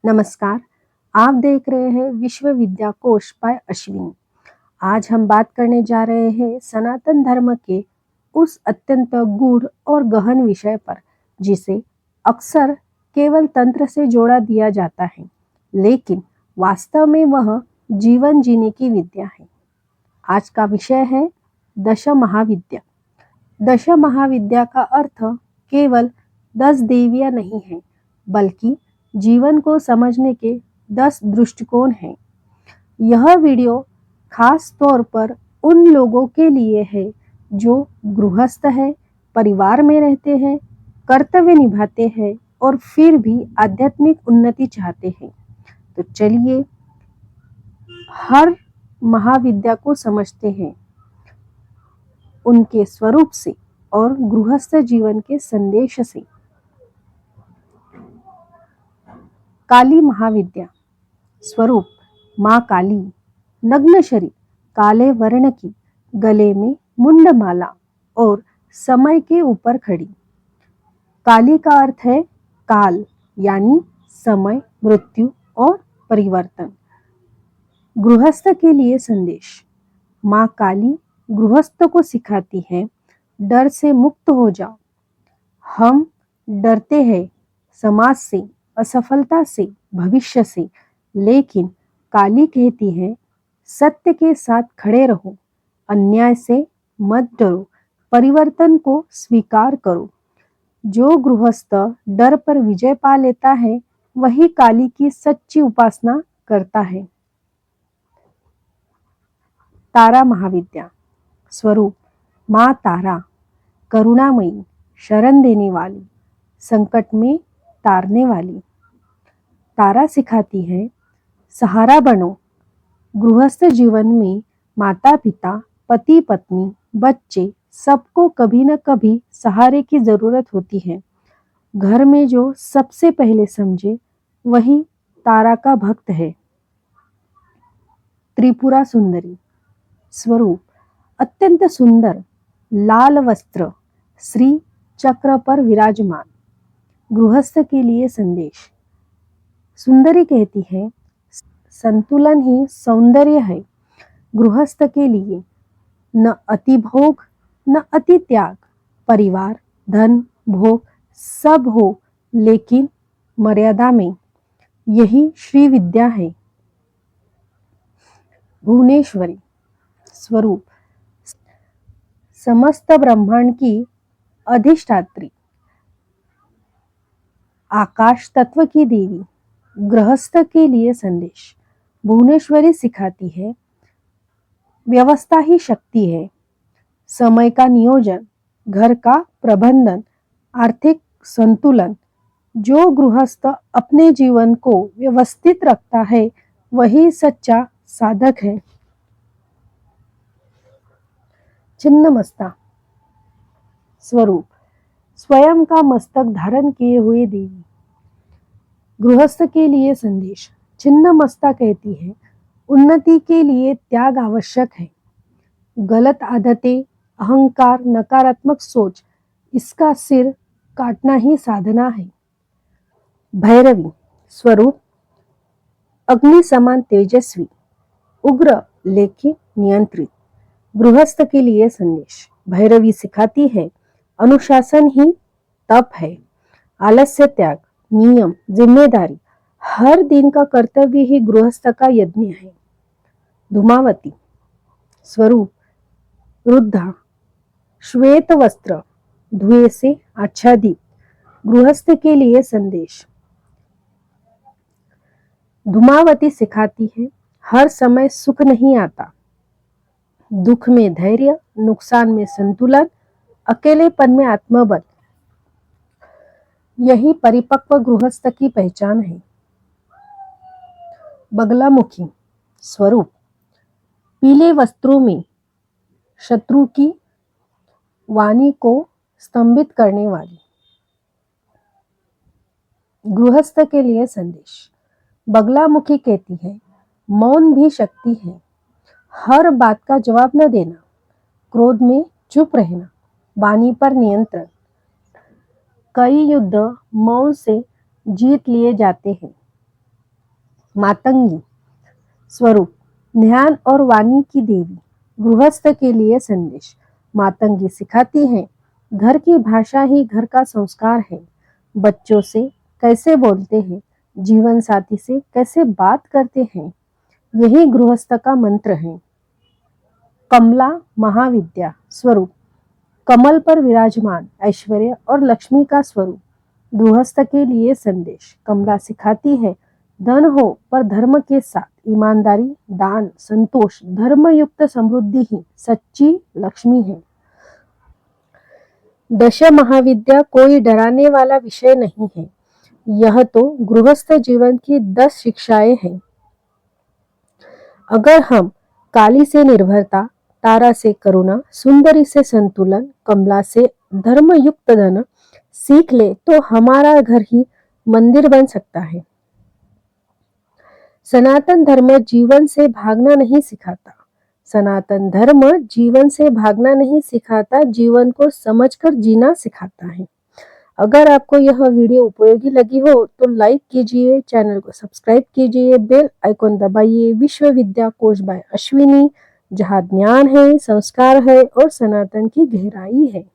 नमस्कार, आप देख रहे हैं विश्व विद्या कोश बाय अश्विनी। आज हम बात करने जा रहे हैं सनातन धर्म के उस अत्यंत गूढ़ और गहन विषय पर जिसे अक्सर केवल तंत्र से जोड़ा दिया जाता है, लेकिन वास्तव में वह जीवन जीने की विद्या है। आज का विषय है दश महाविद्या। दश महाविद्या का अर्थ केवल 10 देवियां नहीं है, बल्कि जीवन को समझने के 10 दृष्टिकोण हैं। यह वीडियो खास तौर पर उन लोगों के लिए है जो गृहस्थ है, परिवार में रहते हैं, कर्तव्य निभाते हैं और फिर भी आध्यात्मिक उन्नति चाहते हैं। तो चलिए हर महाविद्या को समझते हैं, उनके स्वरूप से और गृहस्थ जीवन के संदेश से। काली महाविद्या। स्वरूप माँ काली, नग्न शरीर, काले वर्ण की, गले में मुंडमाला और समय के ऊपर खड़ी। काली का अर्थ है काल, यानी समय, मृत्यु और परिवर्तन। गृहस्थ के लिए संदेश। माँ काली गृहस्थ को सिखाती है, डर से मुक्त हो जाओ। हम डरते हैं समाज से, असफलता से, भविष्य से, लेकिन काली कहती है सत्य के साथ खड़े रहो, अन्याय से मत डरो, परिवर्तन को स्वीकार करो। जो गृहस्थ डर पर विजय पा लेता है, वही काली की सच्ची उपासना करता है। तारा महाविद्या। स्वरूप माँ तारा, करुणामयी, शरण देने वाली, संकट में तारने वाली। तारा सिखाती है सहारा बनो। गृहस्थ जीवन में माता पिता, पति पत्नी, बच्चे सबको कभी न कभी सहारे की जरूरत होती है। घर में जो सबसे पहले समझे वही तारा का भक्त है। त्रिपुरा सुंदरी। स्वरूप अत्यंत सुंदर, लाल वस्त्र, श्री चक्र पर विराजमान। गृहस्थ के लिए संदेश। सुंदरी कहती है संतुलन ही सौंदर्य है। गृहस्थ के लिए न अति भोग न अति त्याग। परिवार, धन, भोग सब हो, लेकिन मर्यादा में। यही श्री विद्या है। भुवनेश्वरी। स्वरूप समस्त ब्रह्मांड की अधिष्ठात्री, आकाश तत्व की देवी। गृहस्थ के लिए संदेश। भुवनेश्वरी सिखाती है व्यवस्था ही शक्ति है। समय का नियोजन, घर का प्रबंधन, आर्थिक संतुलन। जो गृहस्थ अपने जीवन को व्यवस्थित रखता है, वही सच्चा साधक है। छिन्नमस्ता। स्वरूप स्वयं का मस्तक धारण किए हुए देवी। गृहस्थ के लिए संदेश। छिन्नमस्ता कहती है उन्नति के लिए त्याग आवश्यक है। गलत आदतें, अहंकार, नकारात्मक सोच, इसका सिर काटना ही साधना है। भैरवी। स्वरूप अग्नि समान तेजस्वी, उग्र लेकिन नियंत्रित। गृहस्थ के लिए संदेश। भैरवी सिखाती है अनुशासन ही तप है। आलस्य त्याग, नियम, जिम्मेदारी, हर दिन का कर्तव्य ही गृहस्थ का यज्ञ है। धूमावती। स्वरूप रुद्धा, श्वेत वस्त्र, धुएं से आच्छादित। गृहस्थ के लिए संदेश। धूमावती सिखाती है हर समय सुख नहीं आता। दुख में धैर्य, नुकसान में संतुलन, अकेलेपन में आत्मबल। यही परिपक्व गृहस्थ की पहचान है। बगलामुखी। स्वरूप पीले वस्त्रों में शत्रु की वाणी को स्तंभित करने वाली। गृहस्थ के लिए संदेश। बगलामुखी कहती है मौन भी शक्ति है। हर बात का जवाब न देना, क्रोध में चुप रहना, वाणी पर नियंत्रण। कई युद्ध मौन से जीत लिए जाते हैं। मातंगी स्वरूप ध्यान और वाणी की देवी। गृहस्थ के लिए संदेश। मातंगी सिखाती है घर की भाषा ही घर का संस्कार है। बच्चों से कैसे बोलते हैं, जीवन साथी से कैसे बात करते हैं, यही गृहस्थ का मंत्र है। कमला महाविद्या स्वरूप कमल पर विराजमान ऐश्वर्य और लक्ष्मी का स्वरूप। गृहस्थ के लिए संदेश। कमला सिखाती है धन हो पर धर्म के साथ ईमानदारी, दान, संतोष, धर्मयुक्त समृद्धि ही सच्ची लक्ष्मी है। दश महाविद्या कोई डराने वाला विषय नहीं है, यह तो गृहस्थ जीवन की 10 शिक्षाएं हैं। अगर हम काली से निर्भरता, तारा से करुणा, सुंदरी से संतुलन, कमला से धर्मयुक्त धन सीख ले तो हमारा घर ही मंदिर बन सकता है। सनातन धर्म जीवन से भागना नहीं सिखाता। सनातन धर्म जीवन से भागना नहीं सिखाता, जीवन को समझकर जीना सिखाता है। अगर आपको यह वीडियो उपयोगी लगी हो तो लाइक कीजिए, चैनल को सब्सक्राइब कीजिए, बेल आइकॉन दबाइए। विश्व विद्या कोश बाय अश्विनी, जहाँ ज्ञान है, संस्कार है और सनातन की गहराई है।